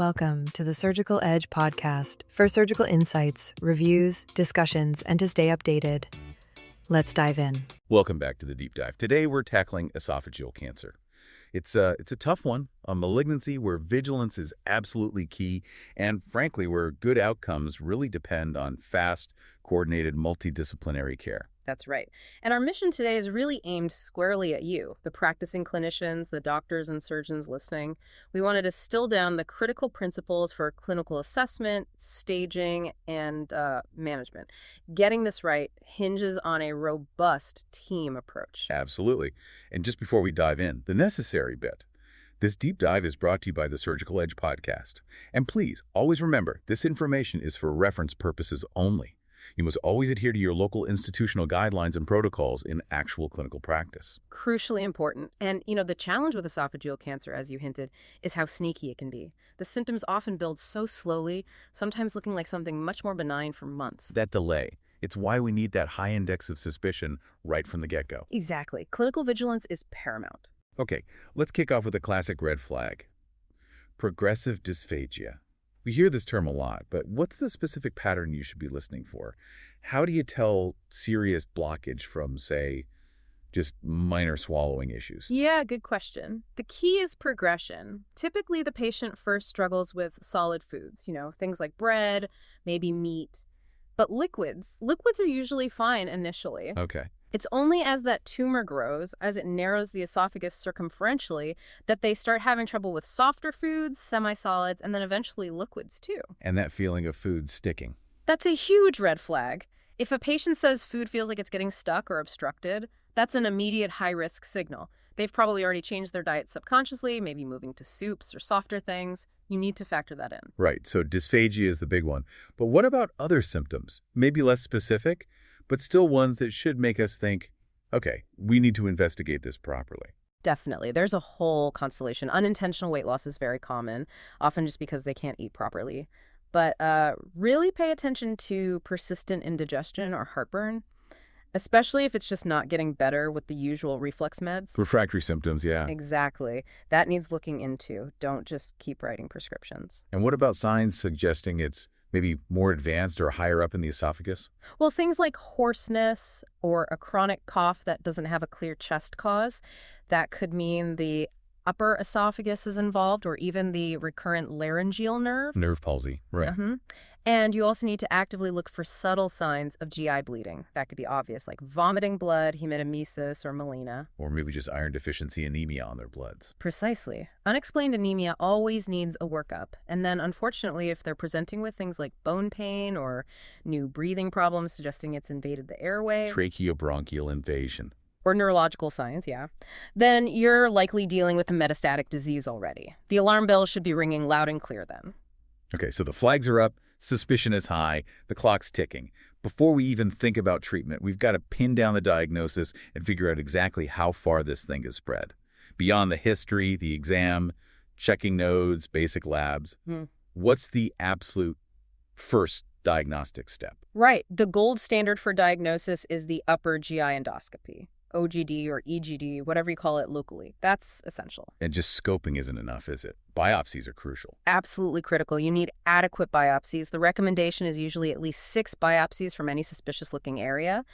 Welcome to the Surgical Edge podcast for surgical insights, reviews, discussions, and to stay updated. Let's dive in. Welcome back to the deep dive. Today we're tackling esophageal cancer. It's a tough one, a malignancy where vigilance is absolutely key, and frankly, where good outcomes really depend on fast, coordinated, multidisciplinary care. That's right. And our mission today is really aimed squarely at you, the practicing clinicians, the doctors and surgeons listening. We want to distill down the critical principles for clinical assessment, staging, and management. Getting this right hinges on a robust team approach. Absolutely. And just before we dive in, the necessary bit. This deep dive is brought to you by the Surgical Edge podcast. And please, always remember, this information is for reference purposes only. You must always adhere to your local institutional guidelines and protocols in actual clinical practice. Crucially important. And, the challenge with esophageal cancer, as you hinted, is how sneaky it can be. The symptoms often build so slowly, sometimes looking like something much more benign for months. That delay. It's why we need that high index of suspicion right from the get-go. Exactly. Clinical vigilance is paramount. Okay, let's kick off with a classic red flag. Progressive dysphagia. We hear this term a lot, but what's the specific pattern you should be listening for? How do you tell serious blockage from, say, just minor swallowing issues? Yeah, good question. The key is progression. Typically, the patient first struggles with solid foods, things like bread, maybe meat. But liquids are usually fine initially. Okay. It's only as that tumor grows, as it narrows the esophagus circumferentially, that they start having trouble with softer foods, semi-solids, and then eventually liquids too. And that feeling of food sticking. That's a huge red flag. If a patient says food feels like it's getting stuck or obstructed, that's an immediate high-risk signal. They've probably already changed their diet subconsciously, maybe moving to soups or softer things. You need to factor that in. Right, so dysphagia is the big one. But what about other symptoms? Maybe less specific, but still ones that should make us think, okay, we need to investigate this properly. Definitely. There's a whole constellation. Unintentional weight loss is very common, often just because they can't eat properly. But really pay attention to persistent indigestion or heartburn, especially if it's just not getting better with the usual reflex meds. Refractory symptoms, yeah. Exactly. That needs looking into. Don't just keep writing prescriptions. And what about signs suggesting it's maybe more advanced or higher up in the esophagus? Well, things like hoarseness or a chronic cough that doesn't have a clear chest cause, that could mean the upper esophagus is involved, or even the recurrent laryngeal nerve. Nerve palsy, right. And you also need to actively look for subtle signs of GI bleeding. That could be obvious, like vomiting blood, hematemesis, or melena. Or maybe just iron deficiency anemia on their bloods. Precisely. Unexplained anemia always needs a workup. And then, unfortunately, if they're presenting with things like bone pain or new breathing problems suggesting it's invaded the airway. Tracheobronchial invasion. Or neurological signs, yeah. Then you're likely dealing with a metastatic disease already. The alarm bells should be ringing loud and clear then. Okay, so the flags are up, suspicion is high, the clock's ticking. Before we even think about treatment, we've got to pin down the diagnosis and figure out exactly how far this thing is spread. Beyond the history, the exam, checking nodes, basic labs, what's the absolute first diagnostic step? Right. The gold standard for diagnosis is the upper GI endoscopy. OGD or EGD, whatever you call it locally. That's essential. And just scoping isn't enough, is it? Biopsies are crucial. Absolutely critical. You need adequate biopsies. The recommendation is usually at least 6 biopsies from any suspicious-looking area.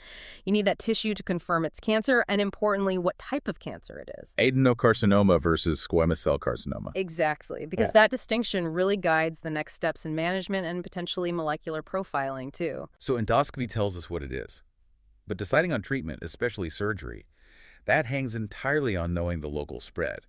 You need that tissue to confirm it's cancer, and importantly, what type of cancer it is. Adenocarcinoma versus squamous cell carcinoma. Exactly, because that distinction really guides the next steps in management and potentially molecular profiling, too. So endoscopy tells us what it is. But deciding on treatment, especially surgery, that hangs entirely on knowing the local spread.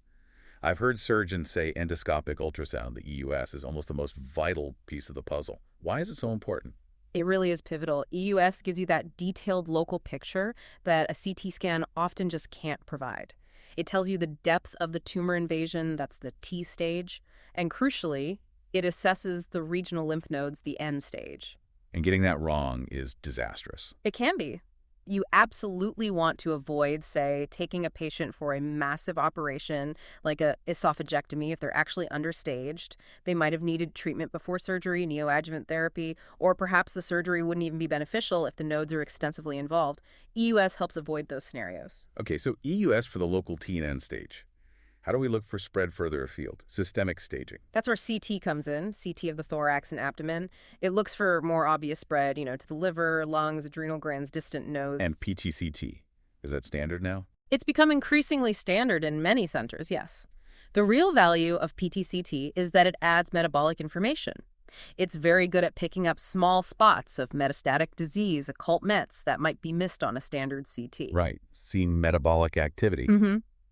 I've heard surgeons say endoscopic ultrasound, the EUS, is almost the most vital piece of the puzzle. Why is it so important? It really is pivotal. EUS gives you that detailed local picture that a CT scan often just can't provide. It tells you the depth of the tumor invasion, that's the T stage, and crucially, it assesses the regional lymph nodes, the N stage. And getting that wrong is disastrous. It can be. You absolutely want to avoid, say, taking a patient for a massive operation like a esophagectomy if they're actually understaged. They might have needed treatment before surgery, neoadjuvant therapy, or perhaps the surgery wouldn't even be beneficial if the nodes are extensively involved. EUS helps avoid those scenarios. Okay, so EUS for the local T and N stage. How do we look for spread further afield? Systemic staging. That's where CT comes in, CT of the thorax and abdomen. It looks for more obvious spread, to the liver, lungs, adrenal glands, distant nose. And PTCT. Is that standard now? It's become increasingly standard in many centers, yes. The real value of PTCT is that it adds metabolic information. It's very good at picking up small spots of metastatic disease, occult mets that might be missed on a standard CT. Right. Seeing metabolic activity.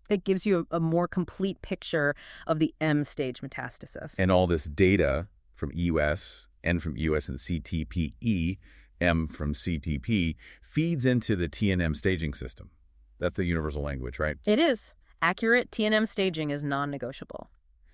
It gives you a more complete picture of the M-stage metastasis. And all this data from EUS, N from EUS and CTPE, M from CTP, feeds into the TNM staging system. That's the universal language, right? It is. Accurate TNM staging is non-negotiable.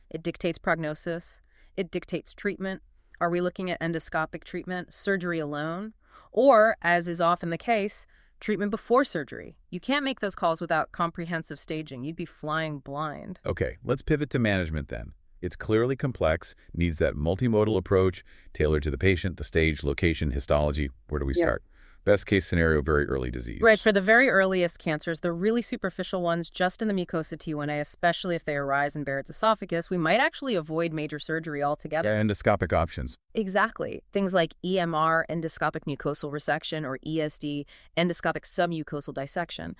It dictates prognosis. It dictates treatment. Are we looking at endoscopic treatment, surgery alone? Or, as is often the case, treatment before surgery? You can't make those calls without comprehensive staging. You'd be flying blind. Okay, let's pivot to management then. It's clearly complex, needs that multimodal approach, tailored to the patient, the stage, location, histology. Where do we start? Best case scenario, very early disease. Right, for the very earliest cancers, the really superficial ones just in the mucosa T1A, especially if they arise in Barrett's esophagus, we might actually avoid major surgery altogether. Yeah, endoscopic options. Exactly. Things like EMR, endoscopic mucosal resection, or ESD, endoscopic submucosal dissection.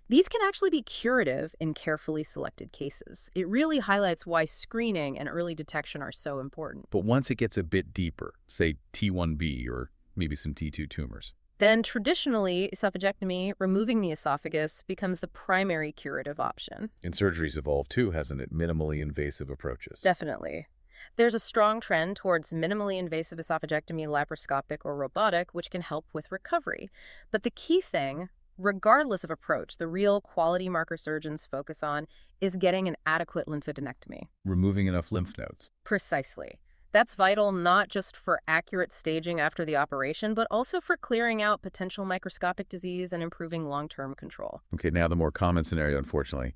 These can actually be curative in carefully selected cases. It really highlights why screening and early detection are so important. But once it gets a bit deeper, say T1B or maybe some T2 tumors, then traditionally, esophagectomy, removing the esophagus, becomes the primary curative option. and surgery's evolved too, hasn't it? Minimally invasive approaches. Definitely. There's a strong trend towards minimally invasive esophagectomy, laparoscopic or robotic, which can help with recovery. But the key thing, regardless of approach, the real quality marker surgeons focus on is getting an adequate lymphadenectomy. Removing enough lymph nodes. Precisely. That's vital not just for accurate staging after the operation, but also for clearing out potential microscopic disease and improving long-term control. Okay, now the more common scenario, unfortunately.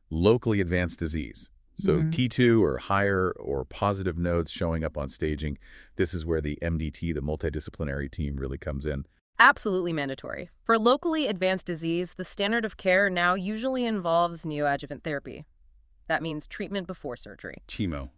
Locally advanced disease. So T2 or higher or positive nodes showing up on staging. This is where the MDT, the multidisciplinary team, really comes in. Absolutely mandatory. For locally advanced disease, the standard of care now usually involves neoadjuvant therapy. That means treatment before surgery. Chemo,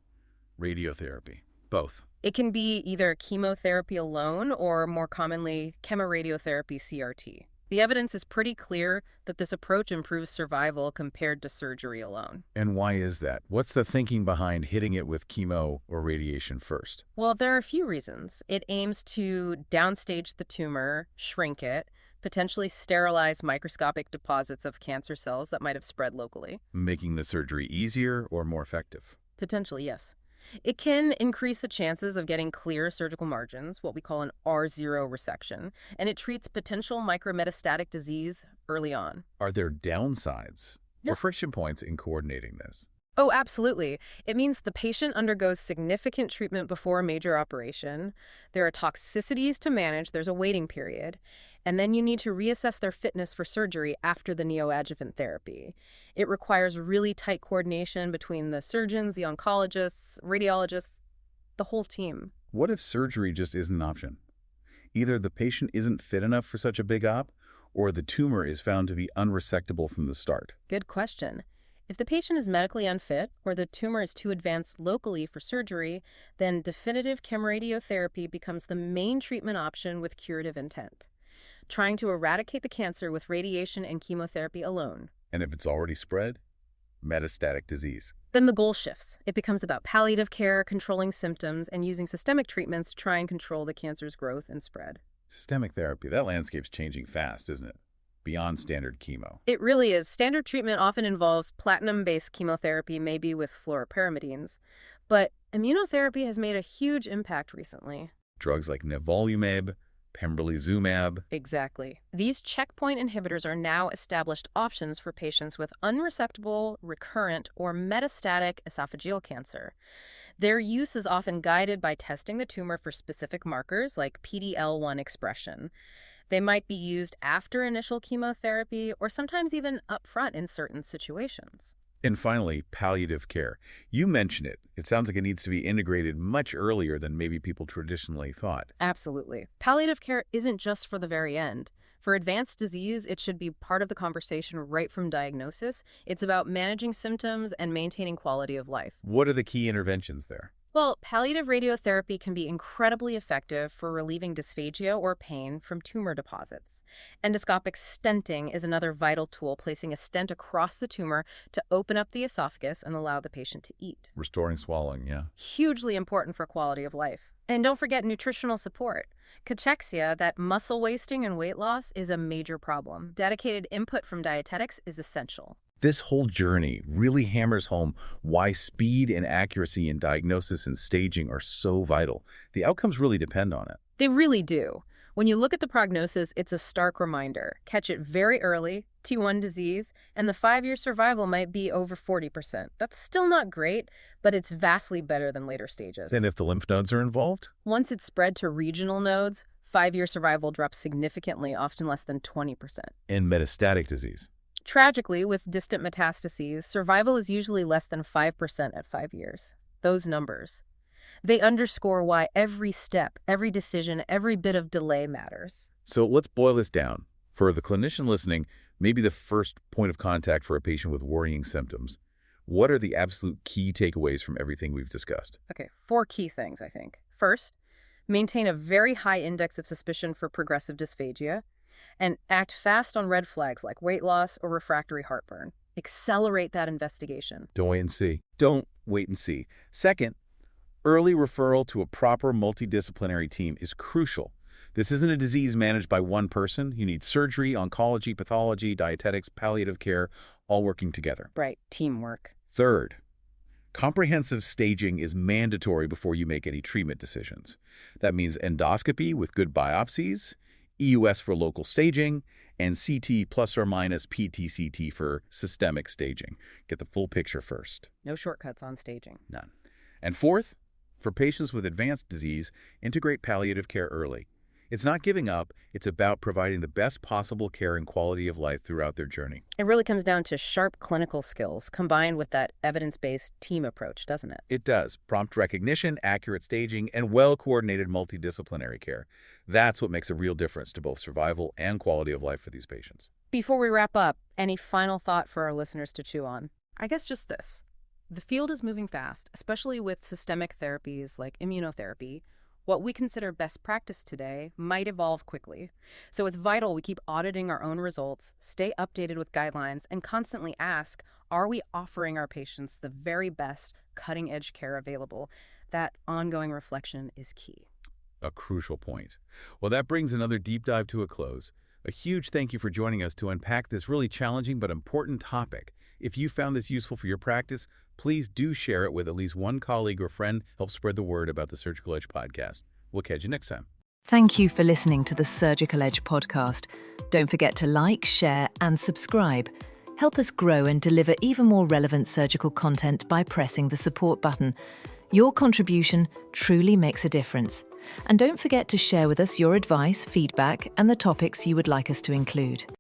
radiotherapy, both. It can be either chemotherapy alone or, more commonly, chemoradiotherapy CRT. The evidence is pretty clear that this approach improves survival compared to surgery alone. And why is that? What's the thinking behind hitting it with chemo or radiation first? Well, there are a few reasons. It aims to downstage the tumor, shrink it, potentially sterilize microscopic deposits of cancer cells that might have spread locally. Making the surgery easier or more effective? Potentially, yes. It can increase the chances of getting clear surgical margins, what we call an R0 resection, and it treats potential micrometastatic disease early on. Are there downsides or friction points in coordinating this? Oh, absolutely. It means the patient undergoes significant treatment before a major operation. There are toxicities to manage. There's a waiting period. And then you need to reassess their fitness for surgery after the neoadjuvant therapy. It requires really tight coordination between the surgeons, the oncologists, radiologists, the whole team. What if surgery just isn't an option? Either the patient isn't fit enough for such a big op, or the tumor is found to be unresectable from the start. Good question. If the patient is medically unfit or the tumor is too advanced locally for surgery, then definitive chemoradiotherapy becomes the main treatment option with curative intent, trying to eradicate the cancer with radiation and chemotherapy alone. And if it's already spread, metastatic disease. Then the goal shifts. It becomes about palliative care, controlling symptoms, and using systemic treatments to try and control the cancer's growth and spread. Systemic therapy, that landscape's changing fast, isn't it? Beyond standard chemo. It really is. Standard treatment often involves platinum-based chemotherapy, maybe with fluoropyrimidines. But immunotherapy has made a huge impact recently. Drugs like nivolumab, pembrolizumab. Exactly. These checkpoint inhibitors are now established options for patients with unresectable, recurrent, or metastatic esophageal cancer. Their use is often guided by testing the tumor for specific markers like PD-L1 expression. They might be used after initial chemotherapy or sometimes even upfront in certain situations. And finally, palliative care. You mentioned it. It sounds like it needs to be integrated much earlier than maybe people traditionally thought. Absolutely. Palliative care isn't just for the very end. For advanced disease, it should be part of the conversation right from diagnosis. It's about managing symptoms and maintaining quality of life. What are the key interventions there? Well, palliative radiotherapy can be incredibly effective for relieving dysphagia or pain from tumor deposits. Endoscopic stenting is another vital tool, placing a stent across the tumor to open up the esophagus and allow the patient to eat. Restoring swallowing, yeah. Hugely important for quality of life. And don't forget nutritional support. Cachexia, that muscle wasting and weight loss, is a major problem. Dedicated input from dietetics is essential. This whole journey really hammers home why speed and accuracy in diagnosis and staging are so vital. The outcomes really depend on it. They really do. When you look at the prognosis, it's a stark reminder. Catch it very early, T1 disease, and the 5-year survival might be over 40%. That's still not great, but it's vastly better than later stages. And if the lymph nodes are involved? Once it's spread to regional nodes, 5-year survival drops significantly, often less than 20%. In metastatic disease? Tragically, with distant metastases, survival is usually less than 5% at 5 years. Those numbers. They underscore why every step, every decision, every bit of delay matters. So let's boil this down. For the clinician listening, maybe the first point of contact for a patient with worrying symptoms. What are the absolute key takeaways from everything we've discussed? Okay, 4 key things, I think. First, maintain a very high index of suspicion for progressive dysphagia, and act fast on red flags like weight loss or refractory heartburn. Accelerate that investigation. Don't wait and see. Don't wait and see. Second, early referral to a proper multidisciplinary team is crucial. This isn't a disease managed by one person. You need surgery, oncology, pathology, dietetics, palliative care, all working together. Right, teamwork. Third, comprehensive staging is mandatory before you make any treatment decisions. That means endoscopy with good biopsies, EUS for local staging, and CT plus or minus PT-CT for systemic staging. Get the full picture first. No shortcuts on staging. None. And fourth, for patients with advanced disease, integrate palliative care early. It's not giving up. It's about providing the best possible care and quality of life throughout their journey. It really comes down to sharp clinical skills combined with that evidence-based team approach, doesn't it? It does. Prompt recognition, accurate staging, and well-coordinated multidisciplinary care. That's what makes a real difference to both survival and quality of life for these patients. Before we wrap up, any final thought for our listeners to chew on? I guess just this. The field is moving fast, especially with systemic therapies like immunotherapy. What we consider best practice today might evolve quickly. So it's vital we keep auditing our own results, stay updated with guidelines, and constantly ask, are we offering our patients the very best cutting-edge care available? That ongoing reflection is key. A crucial point. Well, that brings another deep dive to a close. A huge thank you for joining us to unpack this really challenging but important topic. If you found this useful for your practice, please do share it with at least one colleague or friend. Help spread the word about the Surgical Edge podcast. We'll catch you next time. Thank you for listening to the Surgical Edge podcast. Don't forget to like, share, and subscribe. Help us grow and deliver even more relevant surgical content by pressing the support button. Your contribution truly makes a difference. And don't forget to share with us your advice, feedback, and the topics you would like us to include.